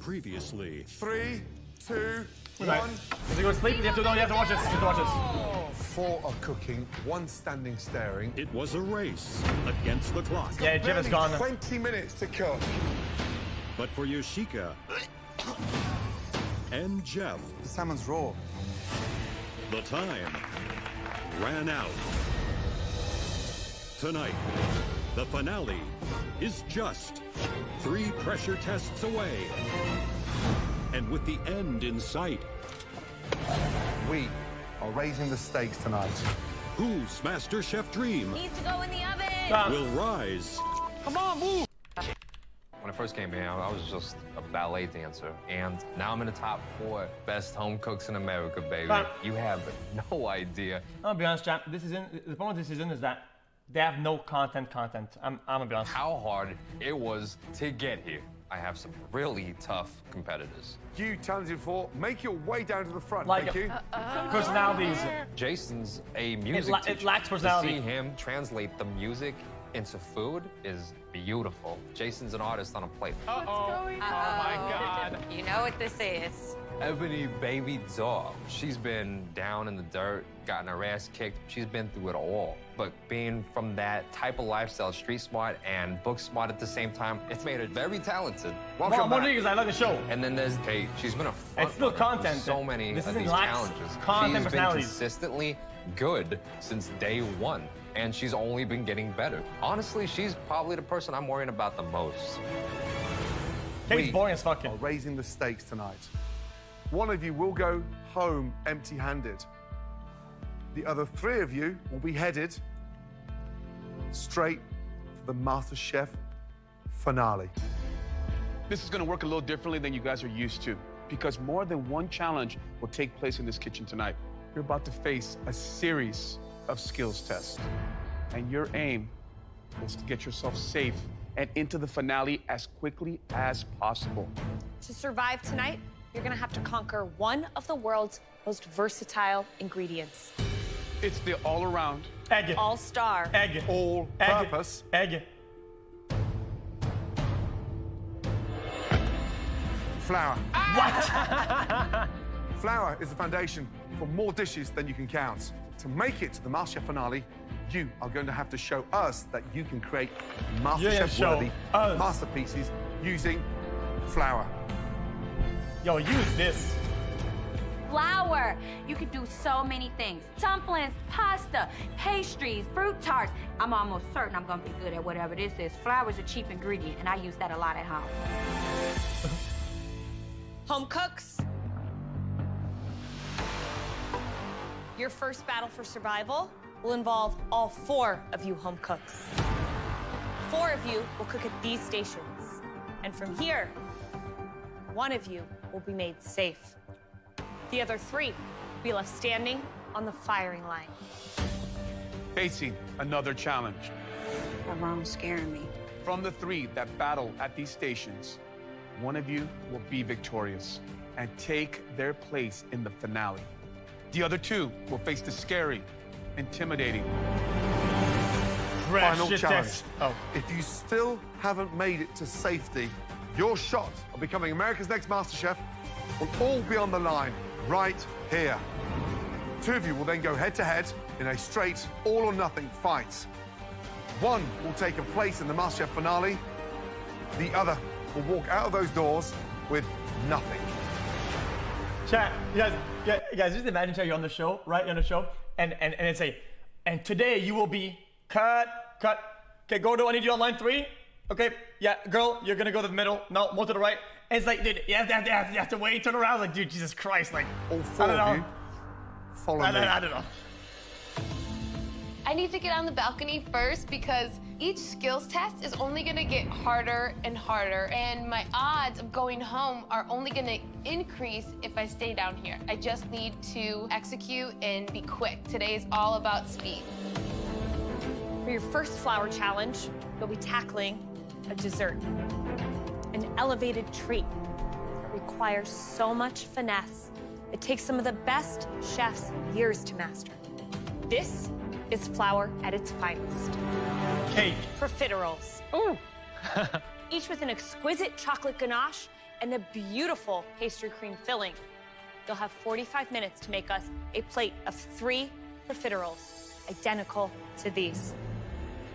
Previously. 3, 2, 1. Is he going to sleep? You have to watch this. You have to watch this. 4 are cooking, 1 standing staring. It was a race against the clock. Yeah, Jim is gone. 20 minutes to cook. But for Yoshika and Jeff, The salmon's raw. the time ran out. Tonight, the finale is just 3 pressure tests away. And with the end in sight, We are raising the stakes tonight. whose MasterChef dream Needs to go in the oven. will rise? Come on, move. When I first came here, I was just a ballet dancer. And now I'm in the top 4 best home cooks in America, baby. You have no idea. I'm gonna be honest, Jack. The problem with this season is that they have no content. I'm gonna be honest. How hard it was to get here. I have some really tough competitors. You talented 4, make your way down to the front, Like thank you. personalities. Jason's a music teacher. It lacks personality. To see him translate the music into food is beautiful. Jason's an artist on a plate. Oh my God. You know what this is. Ebony baby doll. She's been down in the dirt, gotten her ass kicked. She's been through it all. But being from that type of lifestyle, street smart and book smart at the same time, it's made her very talented. Welcome Well, back. because I like the show. And then there's Kate. She's been a front It's still runner content. for so many This of isn't these lax challenges. content She's been personalities. consistently good since day 1. And she's only been getting better. Honestly, she's probably the person I'm worrying about the most. Kate's We boring as fucking. are raising the stakes tonight. One of you will go home empty-handed. The other 3 of you will be headed straight for the MasterChef finale. This is going to work a little differently than you guys are used to, because more than one challenge will take place in this kitchen tonight. You're about to face a series of skills tests, and your aim is to get yourself safe and into the finale as quickly as possible. To survive tonight, you're gonna have to conquer one of the world's most versatile ingredients. It's the all-around, Egg. All-star. Egg. All-purpose. Egg. Flour. What? Flour is the foundation for more dishes than you can count. To make it to the MasterChef finale, you are going to have to show us that you can create MasterChef-worthy show us. masterpieces using flour. Yo, use this. Flour. You could do so many things. Dumplings, pasta, pastries, fruit tarts. I'm almost certain I'm gonna be good at whatever this is. Flour is a cheap ingredient, and I use that a lot at home. Home cooks. Your first battle for survival will involve all 4 of you home cooks. 4 of you will cook at these stations. And from here, 1 of you will be made safe. The other 3 will be left standing on the firing line. Facing another challenge. That mom's scaring me. From the 3 that battle at these stations, 1 of you will be victorious and take their place in the finale. The other 2 will face the scary, intimidating. Final Shit challenge. test. Oh. If you still haven't made it to safety, your shot of becoming America's next MasterChef will all be on the line right here. 2 of you will then go head-to-head in a straight all-or-nothing fight. 1 will take a place in the MasterChef finale. The other will walk out of those doors with nothing. Chat, you guys, just imagine you're on the show, right? You're on the show, and it's and today you will be cut. Okay, Gordo, I need you on line 3. Okay, yeah, girl, you're gonna go to the middle. No, more to the right. And it's like, dude, you have to wait, turn around. Like, dude, Jesus Christ, like, All 4 I don't of know. you follow me. I don't know. I need to get on the balcony first because each skills test is only gonna get harder and harder, and my odds of going home are only gonna increase if I stay down here. I just need to execute and be quick. Today is all about speed. For your first flour challenge, you'll be tackling a dessert, an elevated treat that requires so much finesse. It takes some of the best chefs years to master. This is flour at its finest. Cake. Profiteroles. Each with an exquisite chocolate ganache and a beautiful pastry cream filling. You'll have 45 minutes to make us a plate of 3 profiteroles, identical to these.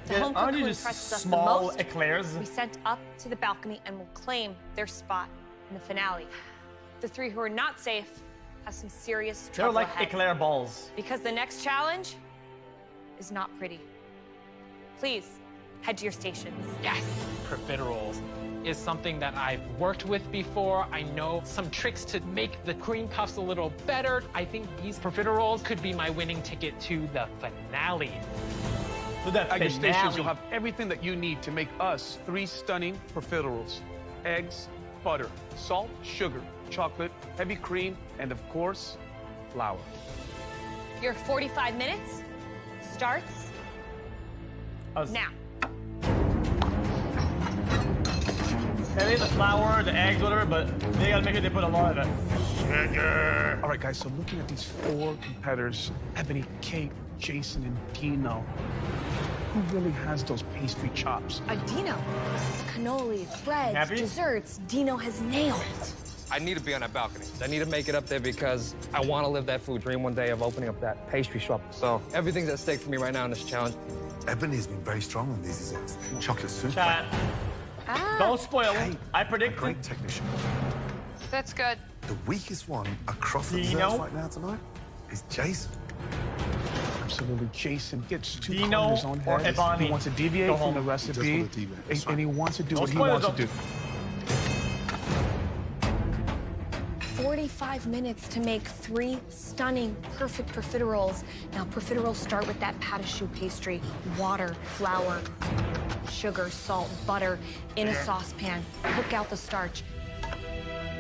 The home cook who impresses us the most, eclairs. we sent up to the balcony and will claim their spot in the finale. The 3 who are not safe have some serious trouble They're like ahead. eclair balls. Because the next challenge is not pretty. Please, head to your stations. Yes! Profiteroles is something that I've worked with before. I know some tricks to make the cream puffs a little better. I think these profiteroles could be my winning ticket to the finale. At your stations, you'll have everything that you need to make us 3 stunning profiteroles. Eggs, butter, salt, sugar, chocolate, heavy cream, and of course, flour. Your 45 minutes starts now. They the flour, the eggs, whatever, but they gotta make sure they put a lot of it. All right, guys, so looking at these 4 competitors, Ebony, Kate, Jason, and Dino, who really has those pastry chops? Dino. Cannoli, breads, Happy? desserts. Dino has nailed. I need to be on that balcony. I need to make it up there because I want to live that food dream one day of opening up that pastry shop. So everything's at stake for me right now in this challenge. Ebony has been very strong on these desserts. Chocolate soup. Chat. Don't spoil it. I A predict great technician. That's good. The weakest one across the Dino? desserts right now tonight is Jason. Absolutely. Jason gets too Dino caught in his own or head. Ebony? He wants to deviate Go from home. the He recipe, does want to deviate. That's and he wants to do what he spoil wants it, to do. 45 minutes to make 3 stunning, perfect profiteroles. Now, profiteroles start with that pâte à choux pastry. Water, flour, sugar, salt, butter in a saucepan. Cook out the starch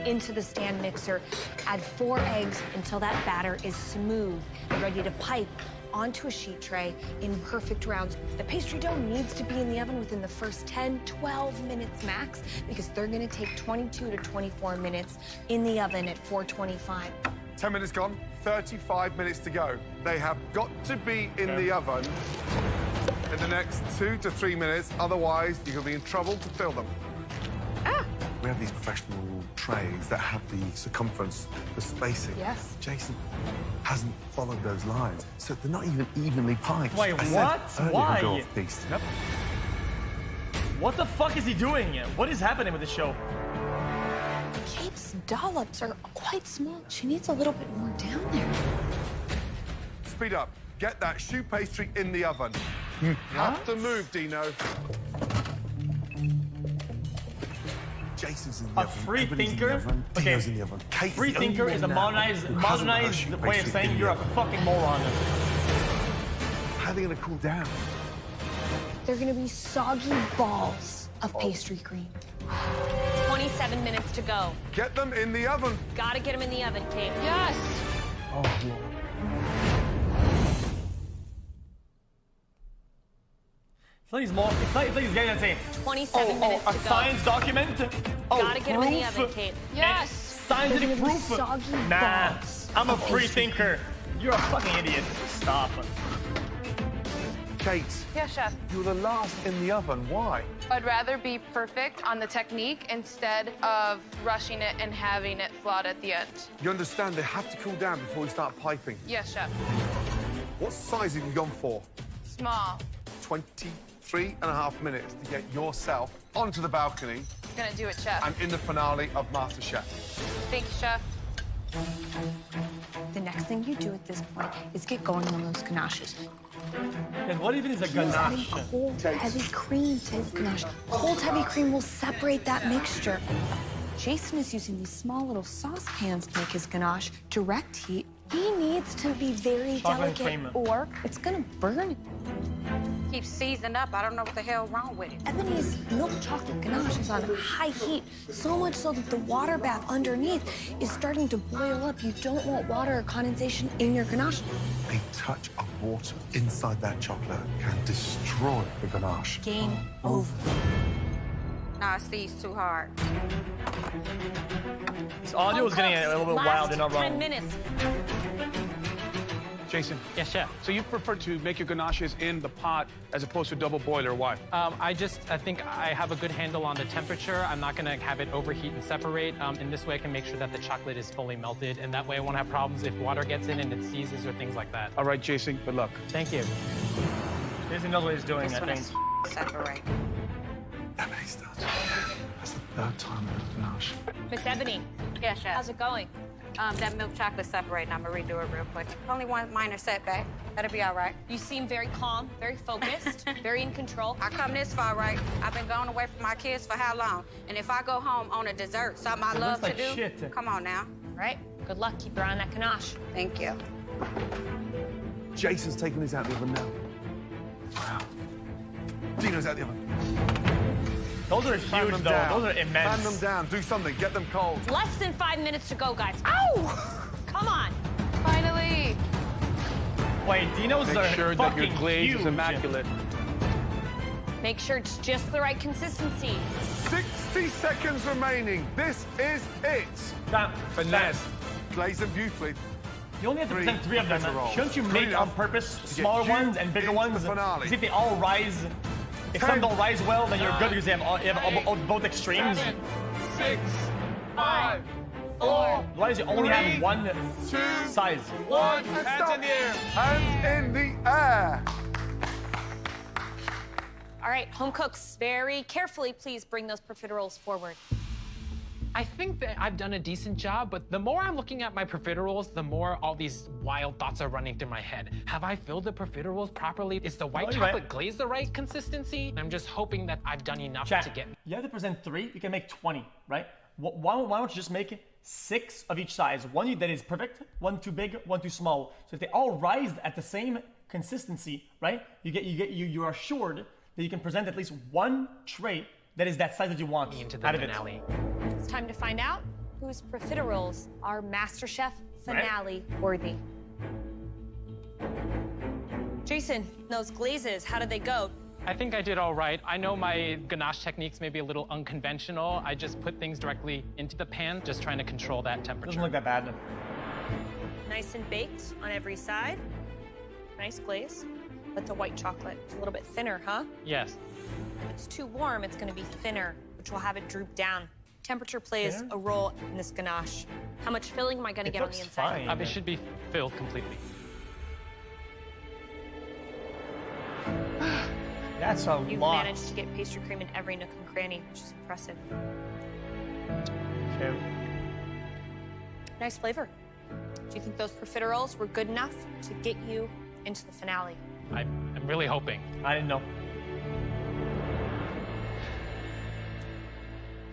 into the stand mixer. Add 4 eggs until that batter is smooth and ready to pipe onto a sheet tray in perfect rounds. The pastry dough needs to be in the oven within the first 10, 12 minutes max because they're gonna take 22 to 24 minutes in the oven at 425. 10 minutes gone, 35 minutes to go. They have got to be in the oven in the next 2 to 3 minutes, otherwise you're gonna be in trouble to fill them. We have these professional trays that have the circumference, the spacing. Yes. Jason hasn't followed those lines, so they're not even evenly piped. Wait, I said what? earlier Why? he'll go off piste. Yep. What the fuck is he doing? What is happening with the show? Kate's dollops are quite small. She needs a little bit more down there. Speed up. Get that choux pastry in the oven. You have to move, Dino. Jason's in the A oven. free Ebony's thinker? in the oven. Okay. Dino's in the oven. Kate's Free the only thinker one is a now modernized who hasn't got a choux way of pastry saying in you're the a oven. fucking moron. How are they going to cool down? They're gonna be soggy balls of pastry cream. 27 minutes to go. Get them in the oven. Gotta get them in the oven, Kate. Yes. Oh, Lord. It's like he's getting and saying, 27 minutes a to go. science document? Gotta get them in the proof? oven, Kate. Yes. Scientific They're gonna be proof? soggy Nah, balls I'm a of free pastry thinker. You're a fucking idiot. Stop. Kate, Yes, chef. you were the last in the oven. Why? I'd rather be perfect on the technique instead of rushing it and having it flawed at the end. You understand they have to cool down before we start piping. Yes, chef. What size have you gone for? Small. 23.5 minutes to get yourself onto the balcony Gonna do it, chef. and in the finale of MasterChef. Thank you, chef. The next thing you do at this point is get going on those ganaches. And what even is a He's adding ganache? cold, heavy cream to his ganache. Cold, heavy cream will separate that mixture. Jason is using these small little saucepans to make his ganache. Direct heat. He needs to be very Chocolate delicate cream. or it's gonna burn. Keeps seizing up. I don't know what the hell wrong with it. Ebony's milk chocolate ganache is on high heat, so much so that the water bath underneath is starting to boil up. You don't want water or condensation in your ganache. A touch of water inside that chocolate can destroy the ganache. Game over. Nah, I seized too hard. This audio is getting a little bit wild. You're not Last 10 wrong. minutes. Jason. Yes, chef. So you prefer to make your ganaches in the pot as opposed to double boiler. Why? I think I have a good handle on the temperature. I'm not gonna have it overheat and separate. In this way, I can make sure that the chocolate is fully melted, and that way I won't have problems if water gets in and it seizes or things like that. All right, Jason, good luck. Thank you. Jason knows what he's doing, This I one think. is separate. Ebony starts. That's the third time with ganache. Miss Ebony, Yeah, chef. how's it going? That milk chocolate separating. I'm gonna redo it real quick. Only one minor setback. That'll be all right. You seem very calm, very focused, very in control. I come this far, right? I've been going away from my kids for how long? And if I go home on a dessert, something I love looks to like do, shit. come on now. All right, good luck. Keep your eye on that ganache. Thank you. Jason's taking his out the oven now. Wow. Dino's out the oven. Those are Fan huge, them though. down. Those are immense. Fan them down. Do something. Get them cold. Less than 5 minutes to go, guys. Ow! Come on. Finally. Wait, Dino's are Make sure that your fucking glaze huge. is immaculate. Make sure it's just the right consistency. 60 seconds remaining. This is it. Finesse. Glaze them beautifully. You only have to present 3 of them. Better rolls. Shouldn't you Good make enough on purpose to get smaller you ones and bigger into ones? the finale. Because if they all rise, if 10, some don't rise well, then you're good 9, because you have both extremes. 6, 5, 4, Otherwise, you only have 3, one 2, size. 1. And Hands stop. in the air. Hands in the air. All right, home cooks, very carefully, please bring those profiteroles forward. I think that I've done a decent job, but the more I'm looking at my profiteroles, the more all these wild thoughts are running through my head. Have I filled the profiteroles properly? Is the white you're right. chocolate glaze the right consistency? I'm just hoping that I've done enough Chat, to get. you have to present 3. You can make 20, right? Why don't you just make 6 of each size? One that is perfect, one too big, one too small. So if they all rise at the same consistency, right? You are assured that you can present at least one tray that is that size that you want Into the out of finale. It's time to find out whose profiteroles are MasterChef finale worthy. Jason, those glazes, how did they go? I think I did all right. I know my ganache techniques may be a little unconventional. I just put things directly into the pan, just trying to control that temperature. Doesn't look that bad. Nice and baked on every side. Nice glaze. But the white chocolate, it's a little bit thinner, huh? Yes. If it's too warm, it's gonna be thinner, which will have it droop down. Temperature plays Thinner? a role in this ganache. How much filling am I gonna It get on looks the inside? fine. It should be filled completely. That's a You've lot. managed to get pastry cream in every nook and cranny, which is impressive. Okay. Nice flavor. Do you think those profiteroles were good enough to get you into the finale? I'm really hoping. I didn't know.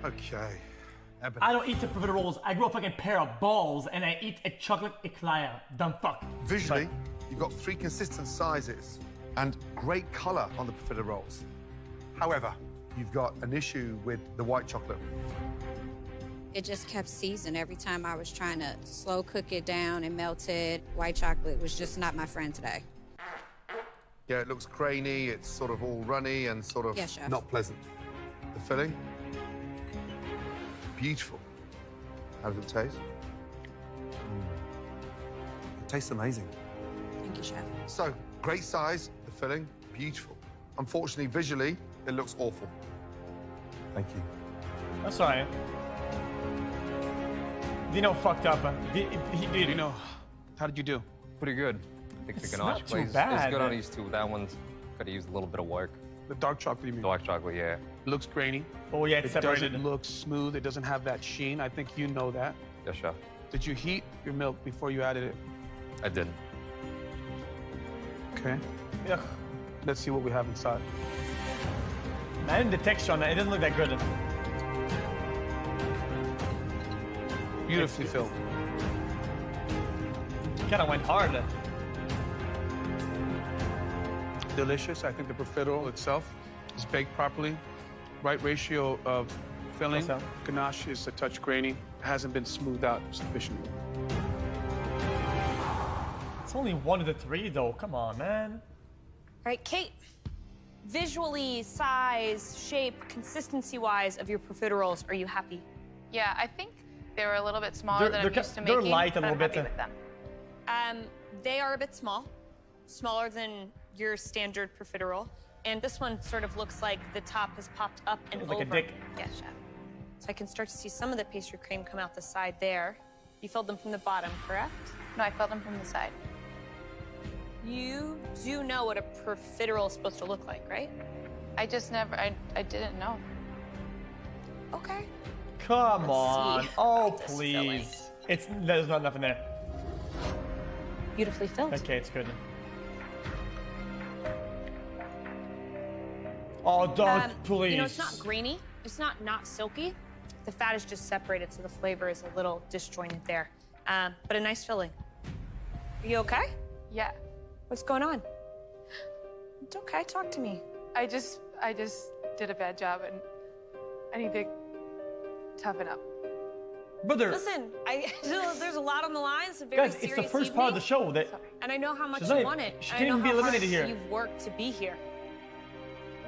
Okay. Ebony. I don't eat the profiteroles. I grew a fucking pair of balls and I eat a chocolate eclair. Dumb fuck. Visually, you've got 3 consistent sizes and great color on the profiteroles. However, you've got an issue with the white chocolate. It just kept seizing every time I was trying to slow cook it down and melt it. White chocolate was just not my friend today. Yeah, it looks grainy, it's sort of all runny and sort of Yes, chef. not pleasant. The filling, beautiful. How does it taste? It tastes amazing. Thank you, chef. So, great size, the filling, beautiful. Unfortunately, visually, it looks awful. Thank you. That's all right. Dino fucked up. Dino, how did you do? Pretty good. I think It's the not ganache too glaze is bad. good on these 2. That one's got to use a little bit of work. The dark chocolate, you mean? Dark chocolate, yeah. Looks grainy. Oh yeah, it's It separated. doesn't look smooth. It doesn't have that sheen. I think you know that. Yes, chef. Did you heat your milk before you added it? I didn't. Okay. Ugh. Let's see what we have inside. Man, the texture on that, it doesn't look that good. Beautifully filled. Kind of went hard. Delicious. I think the profiterole itself is baked properly. Right ratio of filling. Yes, sir. Ganache is a touch grainy. Hasn't been smoothed out sufficiently. It's only 1 of the 3 though. Come on, man. All right, Kate. Visually, size, shape, consistency-wise of your profiteroles, are you happy? Yeah, I think they were a little bit smaller than I'm used to they're making. light a but little I'm happy bit. with them. They are a bit small, smaller than your standard profiterole. And this one sort of looks like the top has popped up and over. Like a dick. Yeah, chef. So I can start to see some of the pastry cream come out the side there. You filled them from the bottom, correct? No, I filled them from the side. You do know what a profiterole is supposed to look like, right? I just never, I didn't know. Okay. Come Let's on. see Oh, this please. There's not enough in there. Beautifully filled. Okay, it's good. Oh, don't, please. You know, it's not grainy. It's not silky. The fat is just separated, so the flavor is a little disjointed there. But a nice filling. Are you okay? Yeah. What's going on? It's okay. Talk to me. I just did a bad job, and I need to toughen up. Brother. Listen, there's a lot on the line. It's a very Guys, it's serious the first evening, part of the show that... and I know how much She's you not- want it. she And can't I know even be how eliminated hard here. you've worked to be here.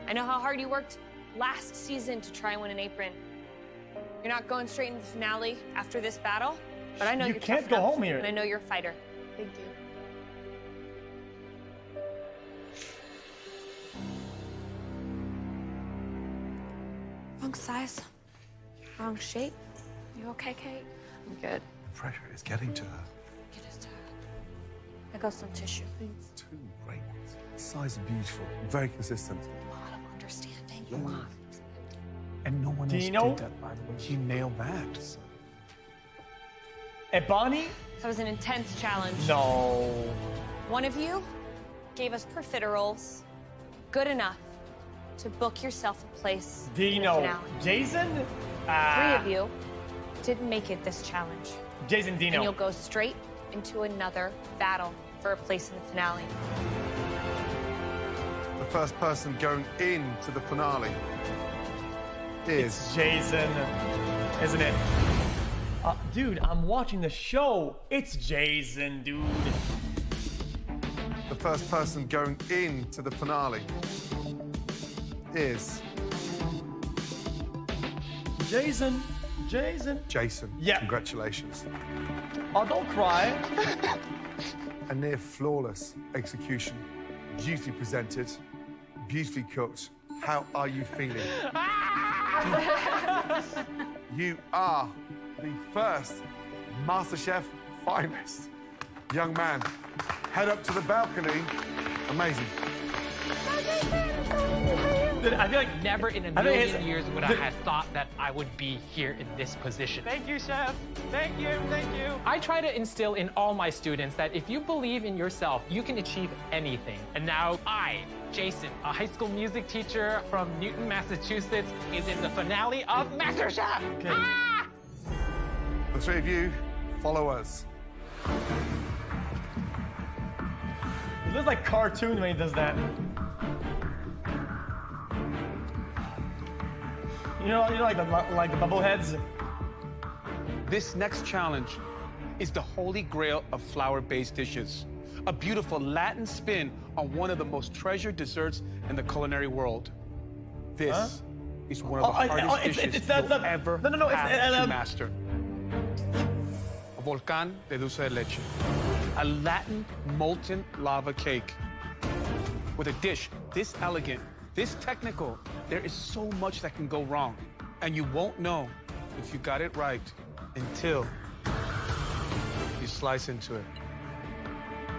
I know how hard you worked last season to try and win an apron. You're not going straight into the finale after this battle, but I know You you're can't tough go enough, home here. and I know you're a fighter. Thank you. Wrong size, wrong shape. You okay, Kate? I'm good. Pressure is getting to her. Get us to her. I got some tissue. Two great ones. Size are beautiful, very consistent. A lot of understanding. A lot. And no one Dino? else did that, by the way. He nailed that. Ebony? That was an intense challenge. No. One of you gave us profiteroles good enough to book yourself a place in the Dino. finale. Jason? Three of you didn't make it this challenge. Jason And you'll Dino. go straight into another battle for a place in the finale. The first person going into the finale is It's Jason, isn't it? Dude, I'm watching the show. It's Jason, dude. the first person going into the finale is Jason. Jason. Jason. Yeah. Congratulations. Oh, don't cry. A near flawless execution. Beautifully presented, beautifully cooked. How are you feeling? You are the first MasterChef finalist. Young man, head up to the balcony. Amazing. Dude, I feel like Never in a I think million his- years would I have thought that I would be here in this position. Thank you, Chef. Thank you, thank you. I try to instill in all my students that if you believe in yourself, you can achieve anything. And now I, Jason, a high school music teacher from Newton, Massachusetts, is in the finale of MasterChef. Okay. Ah! The three of you follow us. He looks like cartoon when he does that. You know like the bubble heads. This next challenge is the holy grail of flour-based dishes. A beautiful Latin spin on one of the most treasured desserts in the culinary world. This is one of the hardest dishes you'll ever have to master. A volcán de dulce de leche. A Latin molten lava cake. With a dish this elegant, this technical, there is so much that can go wrong. And you won't know if you got it right until you slice into it.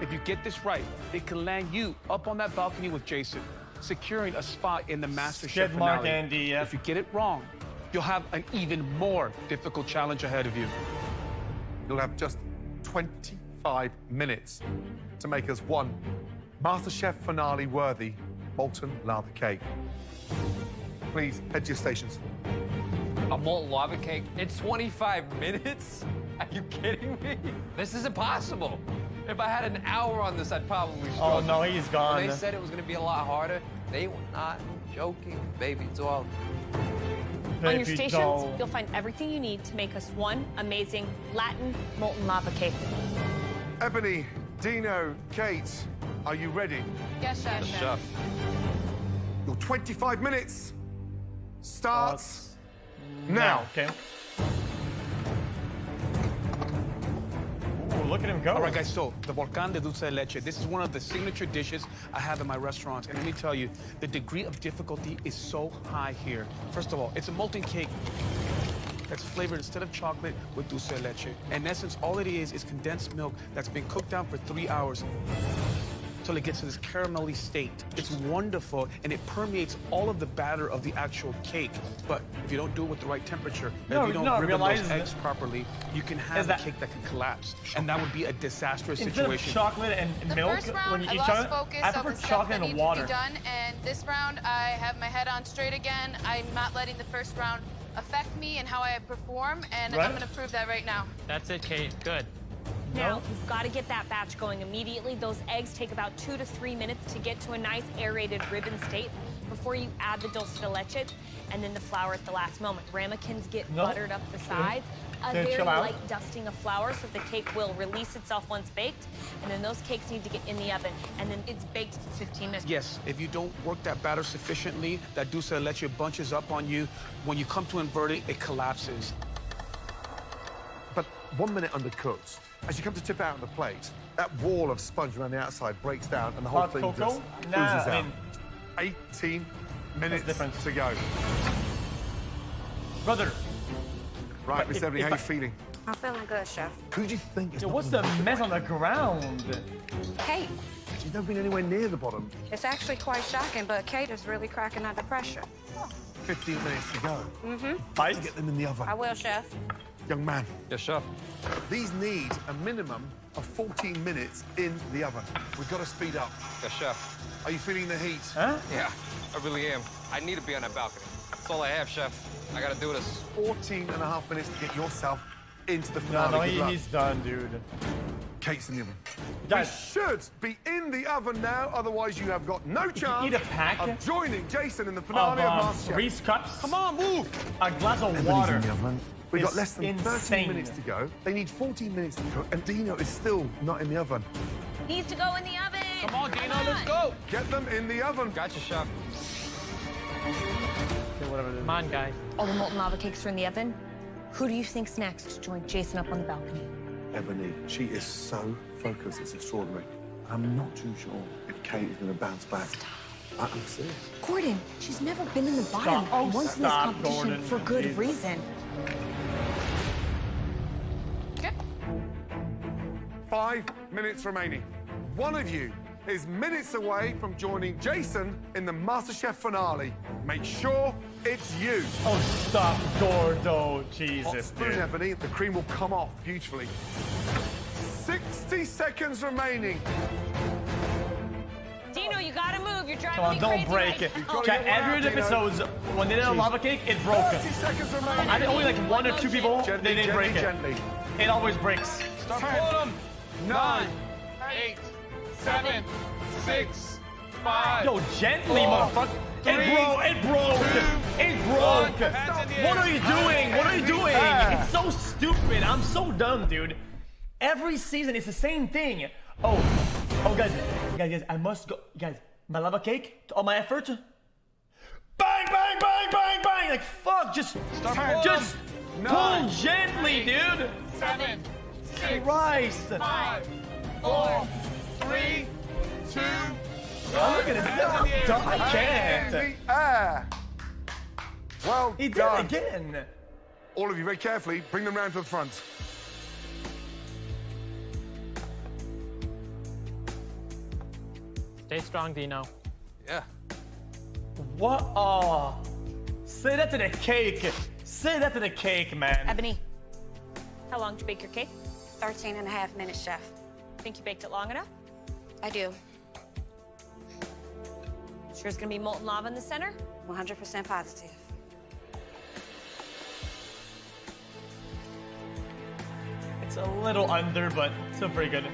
If you get this right, it can land you up on that balcony with Jason, securing a spot in the MasterChef Skid mark, finale. Andy, yeah. If you get it wrong, you'll have an even more difficult challenge ahead of you. You'll have just 25 minutes to make us one MasterChef finale worthy molten lava cake. Please head to your stations. A molten lava cake in 25 minutes? Are you kidding me? This is impossible. If I had an hour on this, I'd probably struggle. Oh no, he's gone. When they said it was going to be a lot harder, they were not joking, baby doll. On your Baby stations, doll. you'll find everything you need to make us one amazing Latin molten lava cake. Ebony, Dino, Kate, are you ready? Yes, Chef. Chef. Your 25 minutes starts now. Okay. Ooh, Look at him go. All right, guys, so the volcán de dulce de leche. This is one of the signature dishes I have in my restaurants. And let me tell you, the degree of difficulty is so high here. First of all, it's a molten cake that's flavored instead of chocolate with dulce de leche. In essence, all it is condensed milk that's been cooked down for 3 hours till it gets to this caramelly state. It's wonderful, and it permeates all of the batter of the actual cake. But if you don't do it with the right temperature, if you don't ribbon those eggs properly, you can have a cake that can collapse. And that would be a disastrous situation. Instead of chocolate and milk, first round, when you eat I chocolate, lost focus I of prefer the stuff chocolate that and needs water. to be done, and this round, I have my head on straight again. I'm not letting the first round affect me and how I perform, and I'm gonna prove that right now. That's it, Kate. Good. Now, you've got to get that batch going immediately. Those eggs take about 2 to 3 minutes to get to a nice aerated ribbon state before you add the dulce de leche and then the flour at the last moment. Ramekins get buttered up the sides. A very light dusting of flour so the cake will release itself once baked. And then those cakes need to get in the oven. And then it's baked for 15 minutes. Yes, if you don't work that batter sufficiently, that dulce de leche bunches up on you. When you come to invert it, it collapses. But 1 minute undercooked. As you come to tip out on the plate, that wall of sponge around the outside breaks down and the whole thing just oozes out. 18 minutes to go. Brother. Right, Miss Ebony, how are you feeling? I'm feeling good, Chef. Who do you think is what's the mess on the ground? Kate. She's never been anywhere near the bottom. It's actually quite shocking, but Kate is really cracking under pressure. 15 minutes to go. Fight. To get them in the oven. I will, Chef. Young man. Yes, chef. These need a minimum of 14 minutes in the oven. We've got to speed up. Yes, chef. Are you feeling the heat? Huh? Yeah, I really am. I need to be on that balcony. That's all I have, chef. I gotta do this. 14 and a half minutes to get yourself into the finale. No, he's done, dude. Kate's in the oven. Guys, we should be in the oven now, otherwise you have got no chance eat a pack of joining Jason in the finale of MasterChef. Reese cups. Come on, move! A glass of water. We've got less than 13 minutes to go. They need 14 minutes to cook, and Dino is still not in the oven. Needs to go in the oven. Come on, Dino, let's go. Get them in the oven. Gotcha, chef. Okay, whatever it is. Come on, guys. All the molten lava cakes are in the oven. Who do you think's next to join Jason up on the balcony? Ebony, she is so focused, it's extraordinary. I'm not too sure if Kate is going to bounce back. I'm serious. Gordon, she's never been in the bottom once in this competition Gordon. for good Jesus. reason. Okay. 5 minutes remaining. One of you is minutes away from joining Jason in the MasterChef finale. Make sure it's you. Oh, stop, Gordo. Hot Jesus, spoon, dude. Ebony. The cream will come off beautifully. 60 seconds remaining. Dino, you gotta move. You're driving Come on, me don't crazy break right it. now. gotta Chat, get one every out, Dino. episodes, when they did a lava cake, it broke. 30 seconds remaining. I think only like 1 or 2 people, Gently, they didn't break gently, it. gently. It always breaks. Start pulling them. 9, 8, 7, 6, 5. Yo, gently, 4, motherfucker. It 3, broke. It broke. 2, It broke. Hands in the What air. are you doing? What are you doing? It's so stupid. I'm so dumb, dude. Every season, it's the same thing. Oh, guys, I must go. Guys, my lava cake, all my effort. Bang, bang, bang, bang, bang. Like, fuck, just pull gently, dude. 7, 6, Christ. 5, 4, 3, 2, Oh, look at this. I can't. the air. Well He did done. it again. All of you, very carefully, bring them round to the front. Stay strong, Dino. Yeah. What? Oh. Say that to the cake. Say that to the cake, man. Ebony, how long did you bake your cake? 13 and a half minutes, Chef. Think you baked it long enough? I do. Sure it's gonna be molten lava in the center? 100% positive. It's a little under, but still pretty good.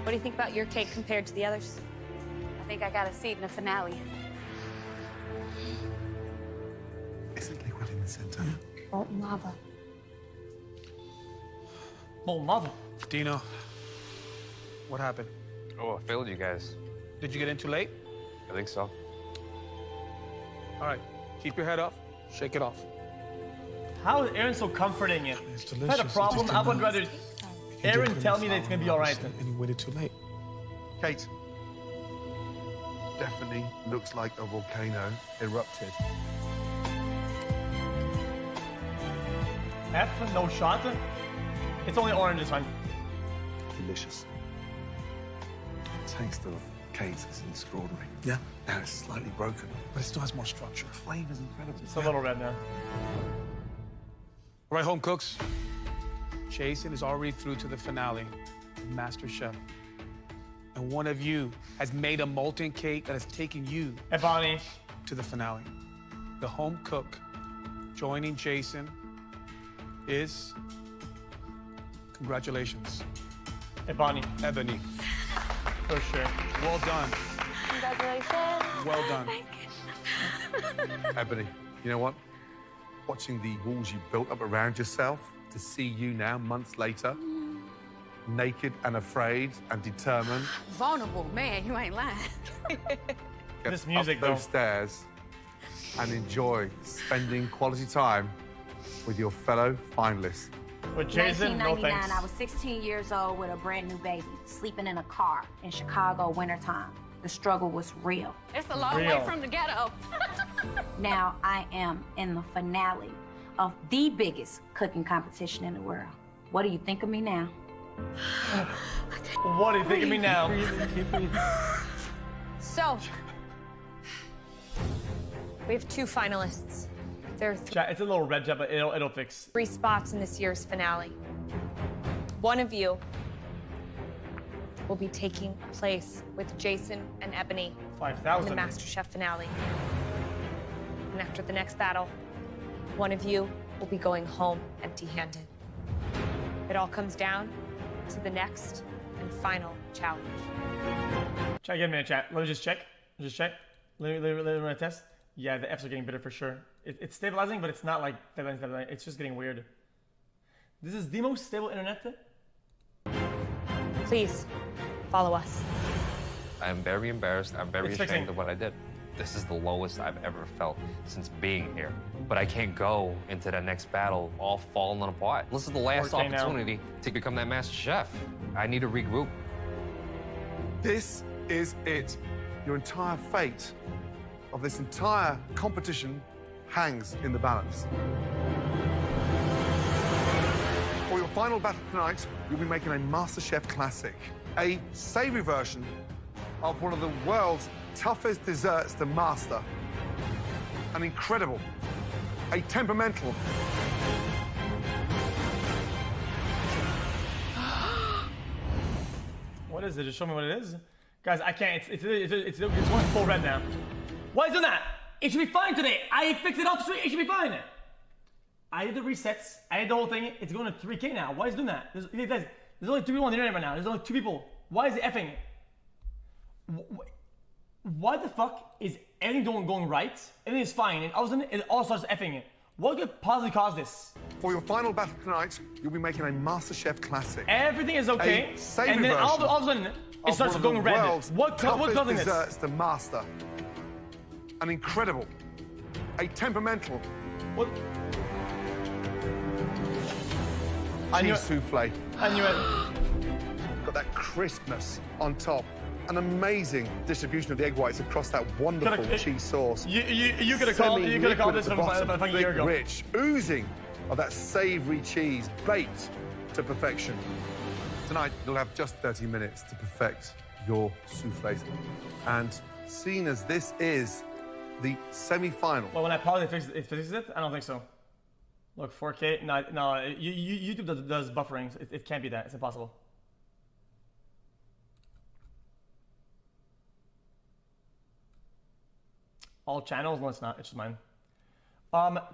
What do you think about your cake compared to the others? I think I got a seat in the finale. Isn't liquid in the center? Molten lava. Molten lava. Dino, what happened? Oh, I failed you guys. Did you get in too late? I think so. All right, keep your head up, shake it off. How is Aaron so comforting? It's If delicious. I had a problem, I would rather Aaron tell me that it's gonna be all right. And you waited too late. Kate, definitely looks like a volcano erupted. F, no shot. It's only orange this time. Delicious. Taste of Kate is extraordinary. Yeah. Now it's slightly broken. But it still has more structure. The flavor's incredible. It's a little red now. All right, home cooks. Jason is already through to the finale of MasterChef. And one of you has made a molten cake that has taken you Hey, Bonnie. to the finale. The home cook joining Jason is, congratulations, Hey, Bonnie. Ebony. For sure. Well done. Congratulations. Well done. Ebony, you know what? Watching the walls you built up around yourself, to see you now, months later, naked and afraid and determined. Vulnerable, man, you ain't lying. Get This music, up those though. stairs and enjoy spending quality time with your fellow finalists. With Jason, no 1999, thanks. I was 16 years old with a brand new baby, sleeping in a car in Chicago wintertime. The struggle was real. It's a long Real. way from the ghetto. Now I am in the finale of the biggest cooking competition in the world. What do you think of me now? What do you think of me now? So, we have 2 finalists. There are Chat, it's a little red, chat, but it'll fix. 3 spots in this year's finale. One of you will be taking place with Jason and Ebony in the 5,000. MasterChef finale. And after the next battle, one of you will be going home empty-handed. It all comes down to the next and final challenge. Chat, give me a chat. Let me just check. Just check. Let me run a test. Yeah, the F's are getting better for sure. It's stabilizing, but it's not like stabilizing. It's just getting weird. This is the most stable internet. Please, follow us. I'm very embarrassed. I'm very It's ashamed fixing. of what I did. This is the lowest I've ever felt since being here. But I can't go into that next battle all falling apart. This is the last 4K now. opportunity to become that master chef. I need to regroup. This is it. Your entire fate of this entire competition hangs in the balance. For your final battle tonight, you'll be making a MasterChef classic, a savory version of one of the world's toughest desserts to master. An incredible, a temperamental, What is it? Just show me what it is. Guys, I can't. It's going full red now. Why is it doing that? It should be fine today. I fixed it off street. It should be fine. I did the resets. I did the whole thing. It's going to 3K now. Why is it doing that? There's only 2 people on the internet right now. There's only 2 people. Why is it effing? Why the fuck is everything going right? Everything is fine, and all of a sudden it all starts effing. What could possibly cause this? For your final battle tonight, you'll be making a MasterChef classic. Everything is okay, A savory and then all version of a sudden it of starts one of going the red. world's What's toughest causing this? desserts to master. An incredible, a temperamental What? I knew cheese it. souffle. I knew it. Got that crispness on top. An amazing distribution of the egg whites across that wonderful Could've- cheese sauce. You could have called this from a fucking year ago. Rich, oozing of that savory cheese, baked to perfection. Tonight, you'll have just 30 minutes to perfect your soufflés. And seeing as this is the semi-final, Well, when I pause, it fixes it? I don't think so. Look, 4K. No, YouTube does buffering. It can't be that. It's impossible. All channels? No, it's not. It's just mine.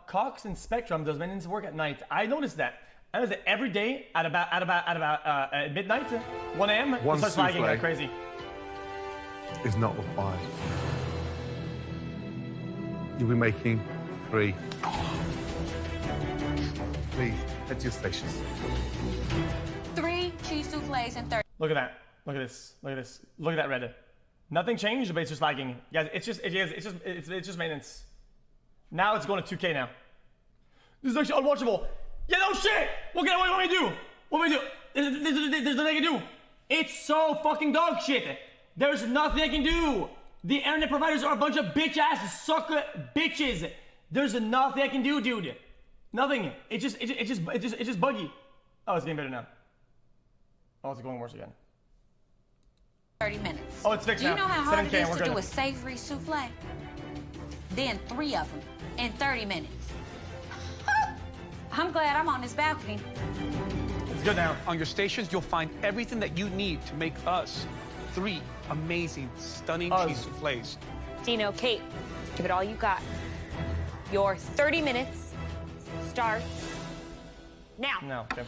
Cox and Spectrum does maintenance work at night. I noticed that. I noticed that every day at about midnight, 1 a.m. it One starts lagging souffle. like crazy. is not required. You'll be making 3. Please, head to your stations. 3 cheese soufflés and 30. Look at that. Look at this. Look at this. Look at that red. Nothing changed, but it's just lagging. Guys, it's just maintenance. Now it's going to 2K now. This is actually unwatchable. Yeah, no shit! What do you want me to do? What do we do? There's nothing I can do. It's so fucking dog shit. There's nothing I can do. The internet providers are a bunch of bitch-ass sucker bitches. There's nothing I can do, dude. Nothing. It's just buggy. Oh, it's getting better now. Oh, it's going worse again. 30 minutes. Oh, it's fixed Do now. you know how hard it 7K, is we're to do good. a savory souffle? Then 3 of them in 30 minutes. I'm glad I'm on this balcony. It's good now. On your stations, you'll find everything that you need to make us 3 amazing, stunning cheese soufflés. Dino, Kate, give it all you got. Your 30 minutes starts now. No, okay.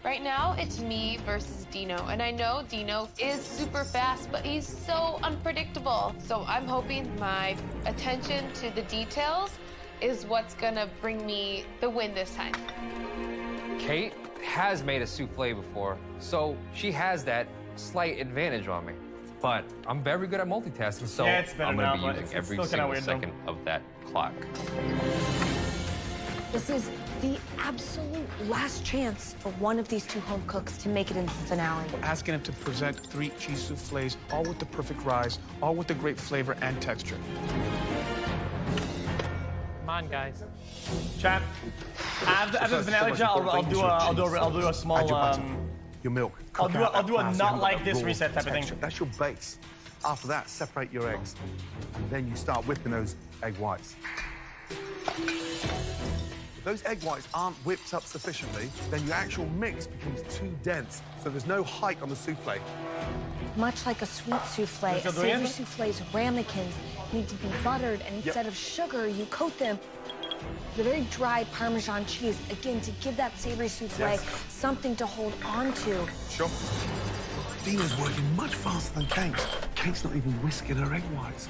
Right now, it's me versus Dino, and I know Dino is super fast, but he's so unpredictable. So I'm hoping my attention to the details is what's gonna bring me the win this time. Kate has made a souffle before, so she has that slight advantage on me. But I'm very good at multitasking, so Yeah, it's better I'm now, gonna but be it's using every still kinda single weird, though. second of that clock. This is the absolute last chance for one of these 2 home cooks to make it into the finale. We're asking him to present 3 cheese soufflés, all with the perfect rise, all with the great flavor and texture. Come on, guys. Chat. After the finale, chat, I'll do a small your milk. I'll Cook do out that a plastic not with like that this raw reset type of texture. thing. That's your base. After that, separate your eggs. And then you start whipping those egg whites. If those egg whites aren't whipped up sufficiently, then your actual mix becomes too dense, so there's no height on the souffle. Much like a sweet souffle, Still doing savory it? souffle's ramekins need to be buttered, and instead of sugar, you coat them with very dry Parmesan cheese, again, to give that savory souffle something to hold on to. Sure. Dino's working much faster than Kate. Kate's not even whisking her egg whites.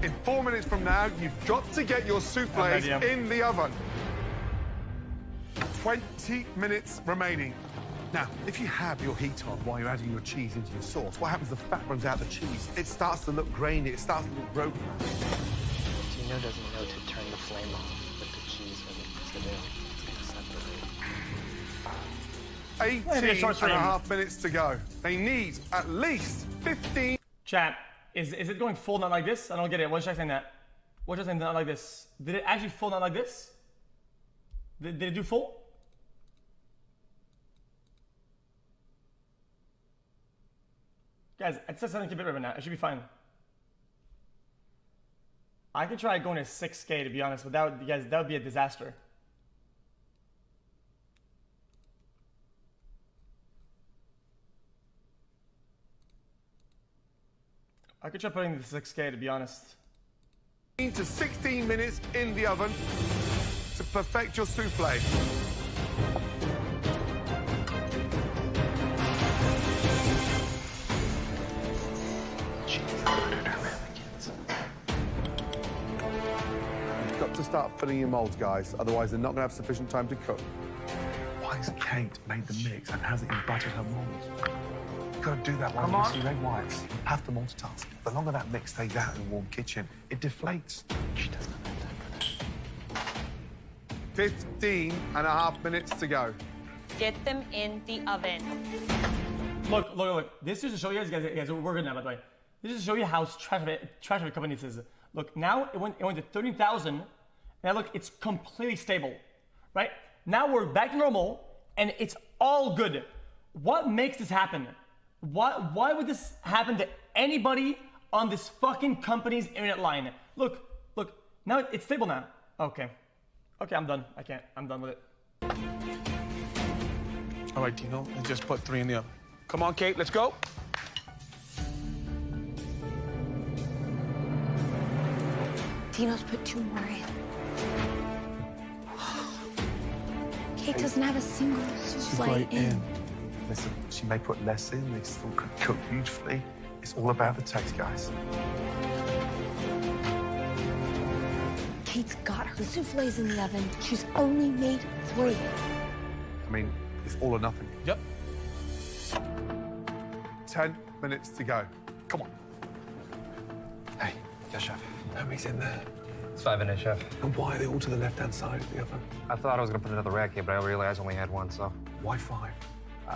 In 4 minutes from now, you've got to get your souffles in the oven. 20 minutes remaining. Now, if you have your heat on while you're adding your cheese into your sauce, what happens? The fat runs out of the cheese. It starts to look grainy. It starts to look broken. Dino doesn't know to turn the flame off with the cheese when it's gonna separate. 18 and a half minutes to go. They need at least 15. Chat, is it going full not like this? I don't get it. What's Jack saying that? What's Jack saying not like this? Did it actually full not like this? Did it do full? Guys, it says 7K bit right now. It should be fine. I could try going to 6K to be honest, but that would be a disaster. I could try putting the 6K to be honest. To 16 minutes in the oven to perfect your souffle. You've got to start filling your molds, guys. Otherwise, they're not going to have sufficient time to cook. Why has Kate made the mix and hasn't embuttered her molds? You've got to do that while Come you on. see egg whites. You have to multitask. The longer that mix stays out in a warm kitchen, it deflates. She doesn't have time for that. 15 and a half minutes to go. Get them in the oven. Look. This is to show you guys, we're good now, by the way. This is to show you how trash of a company this is. Look, now it went to 13,000. Now look, it's completely stable, right? Now we're back to normal, and it's all good. What makes this happen? Why would this happen to anybody on this fucking company's internet line? Look. Now it's stable now. Okay, I'm done. I'm done with it. All right, Dino, let's just put 3 in the oven. Come on, Kate, let's go. Dino's put 2 more in. Kate doesn't have a single souffle in. Listen, she may put less in, they still could cook beautifully. It's all about the taste, guys. Kate's got her souffles in the oven. She's only made 3. I mean, it's all or nothing. Yep. 10 minutes to go. Come on. Hey, yes, chef. How many's in there? It's 5 in it, chef. And why are they all to the left-hand side of the oven? I thought I was gonna put another rack here, but I realized I only had one, so. Why 5?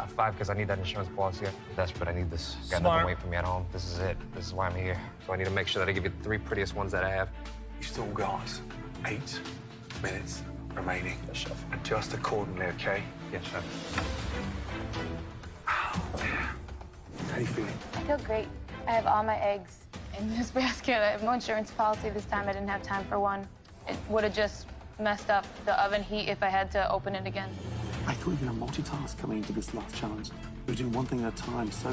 5 because I need that insurance policy. I'm desperate. I need this. Got Smart. nothing waiting for me at home. This is it. This is why I'm here. So I need to make sure that I give you the 3 prettiest ones that I have. You still got 8 minutes remaining. Yes, chef. Adjust accordingly, okay? Yes, chef. How are you feeling? I feel great. I have all my eggs in this basket. I have no insurance policy this time. I didn't have time for one. It would have just messed up the oven heat if I had to open it again. I thought you were going to multitask coming into this last challenge. You were doing one thing at a time, so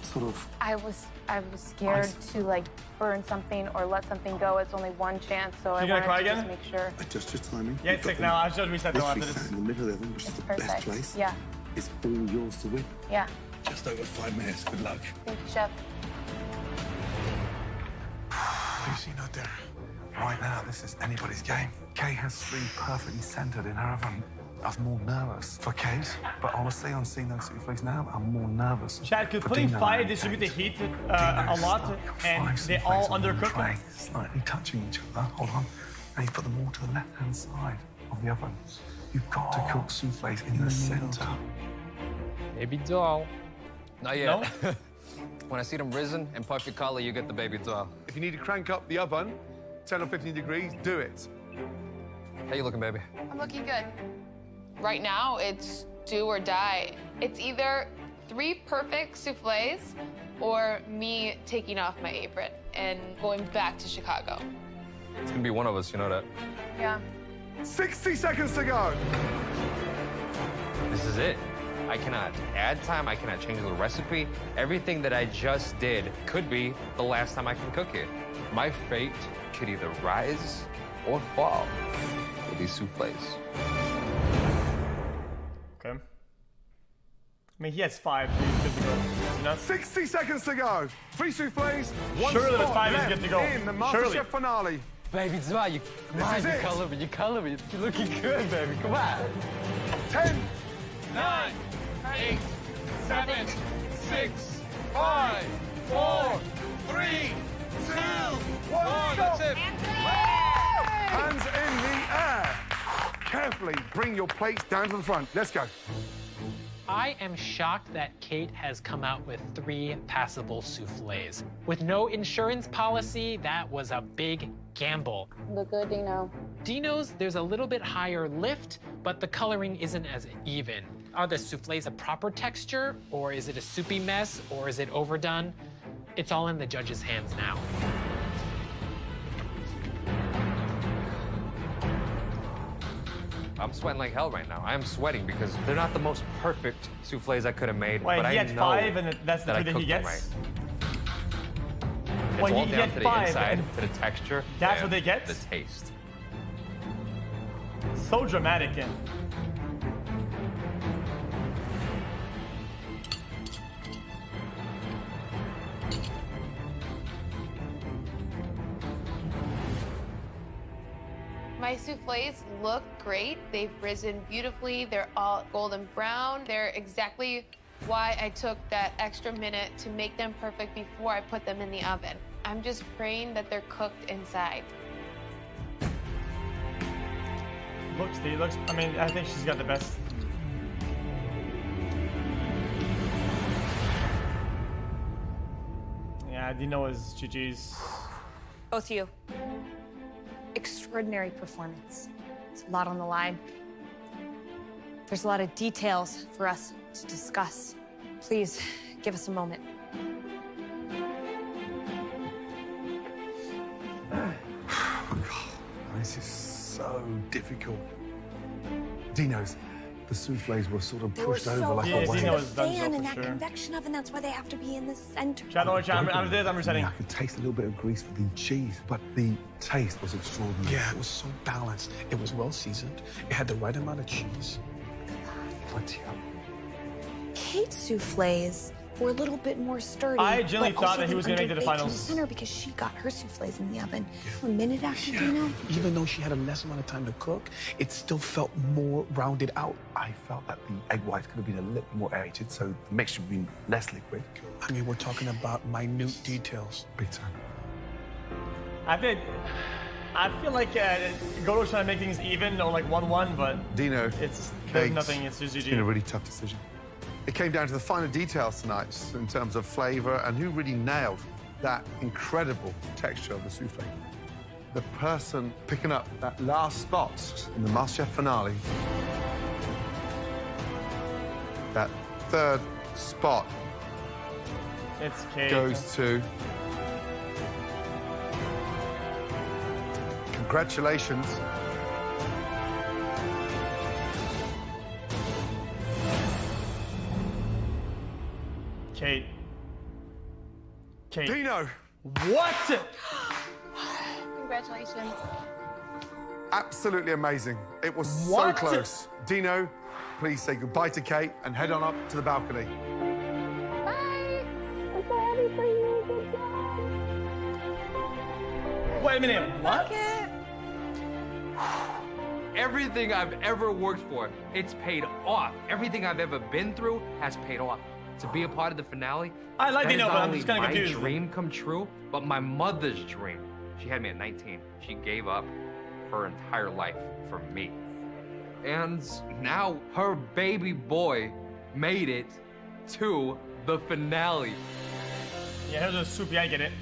sort of... I was scared to, like, burn something or let something go. It's only one chance, so I wanted to just make sure. Adjust your timing. Yeah, it's 6 now. I should reset the after Literally this. sat in the middle of the oven, which is the best place. Yeah. It's all yours to win. Yeah. Just over 5 minutes. Good luck. Thank you, Chef. Lucy, not there. Right now, this is anybody's game. Kate has 3 perfectly centered in her oven. I was more nervous for Kate, but honestly, on seeing those souffles now, I'm more nervous. Chad, could for putting Dino 5 and distribute the Kate. heat a lot, Dino's got and 5 they souffles all on one undercooked tray, it? slightly touching each other. Hold on. And he's put them all to the left-hand side of the oven. You've got to cook souffles in the center. Baby doll. Not yet. No? When I see them risen and puffy color, you get the baby doll. If you need to crank up the oven, 10 or 15 degrees, do it. How you looking, baby? I'm looking good. Right now, it's do or die. It's either 3 perfect souffles or me taking off my apron and going back to Chicago. It's gonna be one of us, you know that. Yeah. 60 seconds to go. This is it. I cannot add time, I cannot change the recipe. Everything that I just did could be the last time I can cook it. My fate could either rise or fall with these souffles. Okay. I mean, he has 5. He's good to go. You know? 60 seconds to go. 3 souffles, 1 Surely the spot 5 is left good to go. in the Surely. MasterChef finale. Baby, come on, you color me. You're looking good, baby. Come on. 10, 9, 8, 7, 6, 5, 4, 3, 2, 1. That's it. Hands in the air. Carefully bring your plates down to the front. Let's go. I am shocked that Kate has come out with 3 passable souffles. With no insurance policy, that was a big gamble. Look good, Dino. Dino's, there's a little bit higher lift, but the coloring isn't as even. Are the souffles a proper texture, or is it a soupy mess, or is it overdone? It's all in the judge's hands now. I'm sweating like hell right now. I am sweating because they're not the most perfect souffles I could have made. Wait, but he I had know 5, and that's the that I 3 that he cooked them gets? right. It's Well, all he down had to 5, the inside, and to the texture. that's and what they get? The taste. So dramatic, in. My souffles look great. They've risen beautifully. They're all golden brown. They're exactly why I took that extra minute to make them perfect before I put them in the oven. I'm just praying that they're cooked inside. Looks, I mean, I think she's got the best. Yeah, Dino is GG's. Both of you. Extraordinary performance. There's a lot on the line. There's a lot of details for us to discuss. Please, give us a moment. This is so difficult. Dino's, the souffles were sort of pushed over like a wave. Dino's done fan so in for that sure. convection oven, that's why they have to be in the center. I'm resetting. I could taste a little bit of grease for the cheese, but the taste was extraordinary. Yeah, it was so balanced. It was well seasoned. It had the right amount of cheese. Kate's souffles were a little bit more sturdy. I genuinely but thought also that he was they gonna make it to the underbaked in finals. the center because she got her souffles in the oven a minute after Dino. Even though she had a less amount of time to cook, it still felt more rounded out. I felt that the egg whites could have been a little more aerated, so the mixture would have been less liquid. I mean, we're talking about minute details. Big time. I feel like Goto's trying to make things even or like 1-1, but Dino, it's Kate, nothing. It's just it's GG. been a really tough decision. It came down to the finer details tonight in terms of flavor and who really nailed that incredible texture of the souffle. The person picking up that last spot in the MasterChef finale, that third spot It's Kate. goes to... Congratulations. Kate. Dino. What? Congratulations. Absolutely amazing. It was What? so close. Dino, please say goodbye to Kate and head on up to the balcony. Bye. I'm so happy for you. Good job. Wait a minute. What? Everything I've ever worked for, it's paid off. Everything I've ever been through has paid off. To be a part of the finale, I like that Dino, is but not I'm only just kinda my confused. dream come true, but my mother's dream. She had me at 19. She gave up her entire life for me. And now her baby boy made it to the finale. Yeah, here's a soup. Yeah, I get it.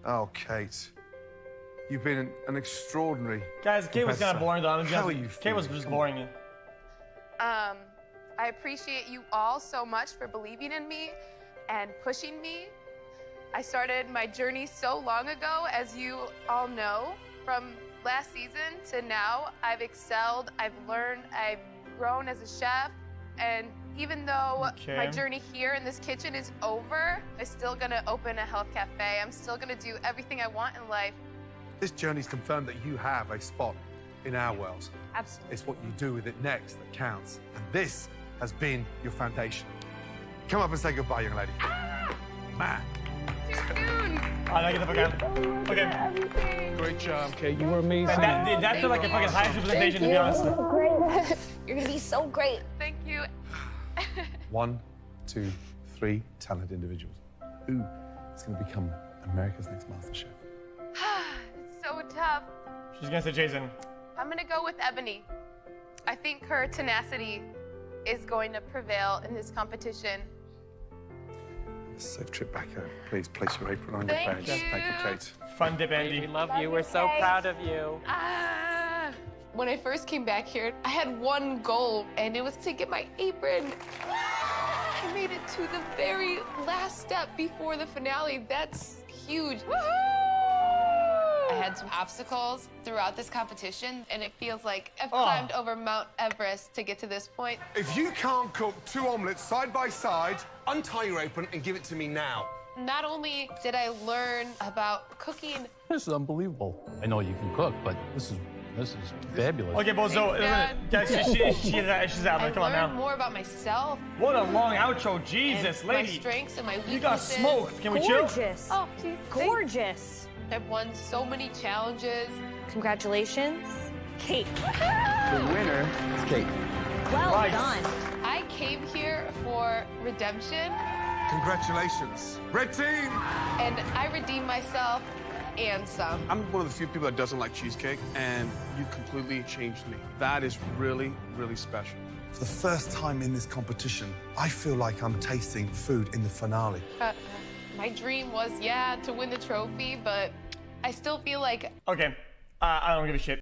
Oh, Kate. You've been an extraordinary Guys, Kate was kind of competitor. boring, though. How are you Kate was just boring. I appreciate you all so much for believing in me and pushing me. I started my journey so long ago, as you all know. From last season to now, I've excelled, I've learned, I've grown as a chef. And even though my journey here in this kitchen is over, I'm still gonna open a health cafe. I'm still gonna do everything I want in life. This journey's confirmed that you have a spot in our world. Absolutely. It's what you do with it next that counts. And this has been your foundation. Come up and say goodbye, young lady. Man. Too soon. I like it if I can. Okay. Great job, Kate. You were amazing. That felt like a fucking highest representation, to be honest. Great. You're gonna be so great. Thank you. 1, 2, 3 talented individuals. Who is going to become America's next MasterChef? It's so tough. She's gonna say Jason. I'm gonna go with Ebony. I think her tenacity is going to prevail in this competition. Safe trip back home. Please place your apron on Thank your badge. you. Thank you, Kate. Fun dip, Andy. We love you. We're so proud of you. When I first came back here, I had one goal, and it was to get my apron. I made it to the very last step before the finale. That's huge. I had some obstacles throughout this competition, and it feels like I've climbed over Mount Everest to get to this point. If you can't cook 2 omelets side by side, untie your apron and give it to me now. Not only did I learn about cooking, This is unbelievable. I know you can cook, but this is fabulous. Okay, Bozo, guys, she's out. I Come on learned now. more about myself. What a long outro, Jesus, and lady. My strengths and my weaknesses. You got smoked. Can we chill? Gorgeous. Oh, geez, Gorgeous. I've won so many challenges. Congratulations, Kate. The winner is Kate. Well Right. done. I came here for redemption, Congratulations. Red team! and I redeemed myself and some. I'm one of the few people that doesn't like cheesecake, and you completely changed me. That is really, really special. For the first time in this competition, I feel like I'm tasting food in the finale. My dream was, to win the trophy, but I still feel like Okay, I don't give a shit.